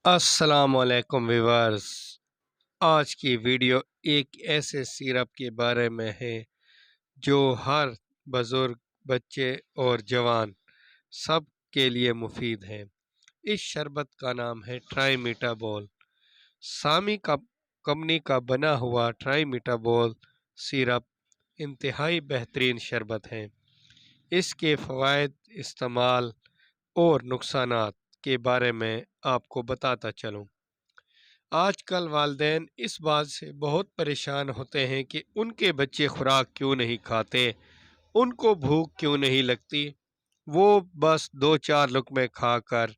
अस्सलाम वालेकुम व्यूअर्स। आज की वीडियो एक ऐसे सिरप के बारे में है जो हर बुजुर्ग, बच्चे और जवान सब के लिए मुफीद है। इस शरबत का नाम है ट्राइमीटाबोल। सामी का कंपनी का बना हुआ ट्राइमीटाबोल सिरप इंतहाई बेहतरीन शरबत है। इसके फ़वाइद, इस्तेमाल और नुकसानात के बारे में आपको बताता चलूँ। आजकल वालिदैन इस बात से बहुत परेशान होते हैं कि उनके बच्चे खुराक क्यों नहीं खाते, उनको भूख क्यों नहीं लगती, वो बस दो चार लुक़मे खाकर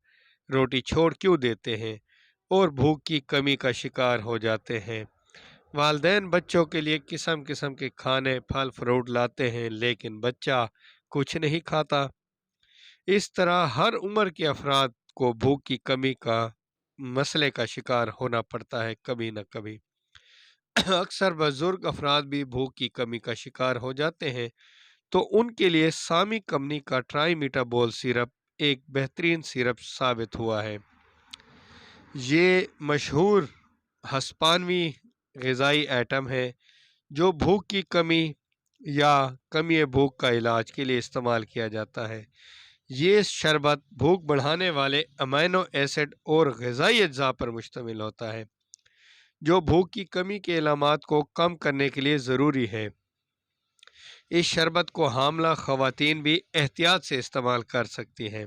रोटी छोड़ क्यों देते हैं और भूख की कमी का शिकार हो जाते हैं। वालिदैन बच्चों के लिए किस्म किस्म के खाने, फल फ्रूट लाते हैं, लेकिन बच्चा कुछ नहीं खाता। इस तरह हर उम्र के अफराद को भूख की कमी का मसले का शिकार होना पड़ता है कभी न कभी। अक्सर बुजुर्ग अफराद भी भूख की कमी का शिकार हो जाते हैं, तो उनके लिए सामी कंपनी का ट्राइमीटाबोल सिरप एक बेहतरीन सिरप साबित हुआ है। ये मशहूर हस्पानवी ग़िज़ाई आइटम है जो भूख की कमी या कमी भूख का इलाज के लिए इस्तेमाल किया जाता है। ये शरबत भूख बढ़ाने वाले अमीनो एसिड और ग़िज़ाई अज्जा पर मुश्तमिल होता है जो भूख की कमी के अलामात को कम करने के लिए ज़रूरी है। इस शरबत को हामला ख़वातीन भी एहतियात से इस्तेमाल कर सकती हैं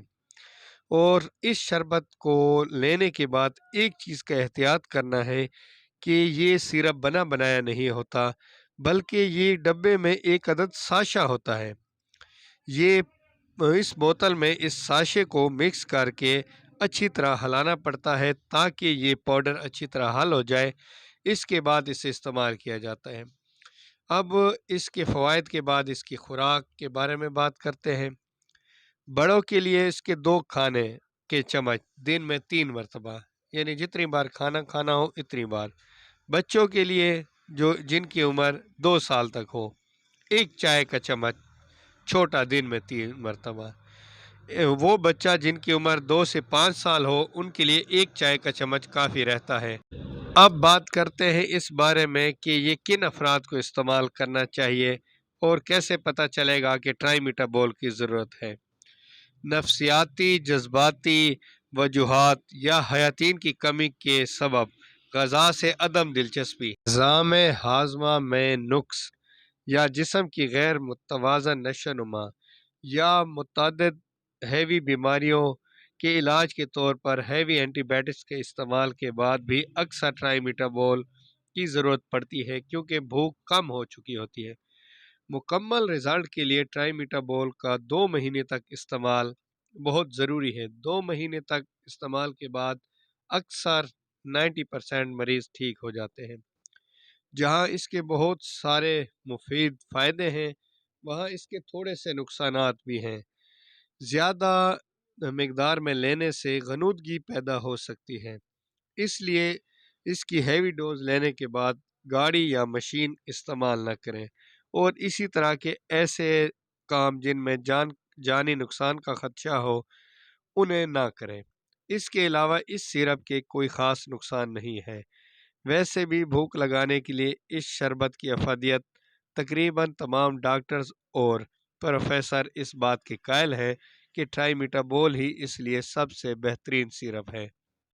और इस शरबत को लेने के बाद एक चीज़ का एहतियात करना है कि ये सिरप बना बनाया नहीं होता, बल्कि ये डब्बे में एक अदद साशा होता है। ये इस बोतल में इस साशे को मिक्स करके अच्छी तरह हिलाना पड़ता है ताकि ये पाउडर अच्छी तरह हल हो जाए। इसके बाद इसे इस्तेमाल किया जाता है। अब इसके फ़वाइद के बाद इसकी खुराक के बारे में बात करते हैं। बड़ों के लिए इसके 2 खाने के चम्मच दिन में 3 मरतबा, यानी जितनी बार खाना खाना हो इतनी बार। बच्चों के लिए जो जिनकी उम्र 2 साल तक हो, 1 चाय का चम्मच छोटा दिन में 3 मरतबा। वो बच्चा जिनकी उम्र 2 से 5 साल हो उनके लिए 1 चाय का चम्मच काफ़ी रहता है। अब बात करते हैं इस बारे में कि ये किन अफराद को इस्तेमाल करना चाहिए और कैसे पता चलेगा कि ट्राइमीटाबोल की ज़रूरत है। नफ्सियाती, जज्बाती वजूहात या हयातीन की कमी के सबब ग़िज़ा से अदम दिलचस्पी, निज़ाम हाज़मा में नुक्स या जिस्म की गैर मुतवाज़न नशोनुमा या मुतअद्दिद हैवी बीमारियों के इलाज के तौर पर हैवी एंटीबायोटिक्स के इस्तेमाल के बाद भी अक्सर ट्राइमीटाबोल की ज़रूरत पड़ती है क्योंकि भूख कम हो चुकी होती है। मुकम्मल रिज़ल्ट के लिए ट्राइमीटाबोल का 2 महीने तक इस्तेमाल बहुत ज़रूरी है। 2 महीने तक इस्तेमाल के बाद अक्सर 90% मरीज़ ठीक हो जाते हैं। जहाँ इसके बहुत सारे मुफीद फ़ायदे हैं, वहाँ इसके थोड़े से नुकसानात भी हैं। ज़्यादा मिक़दार में लेने से ग़नूदगी पैदा हो सकती है, इसलिए इसकी हैवी डोज लेने के बाद गाड़ी या मशीन इस्तेमाल न करें और इसी तरह के ऐसे काम जिनमें जानी नुकसान का ख़दशा हो उन्हें ना करें। इसके अलावा इस सिरप के कोई ख़ास नुकसान नहीं है। वैसे भी भूख लगाने के लिए इस शरबत की अफादियत तकरीबन तमाम डॉक्टर्स और प्रोफेसर इस बात के कायल हैं कि ट्राइमीटाबोल ही इसलिए सबसे बेहतरीन सिरप है।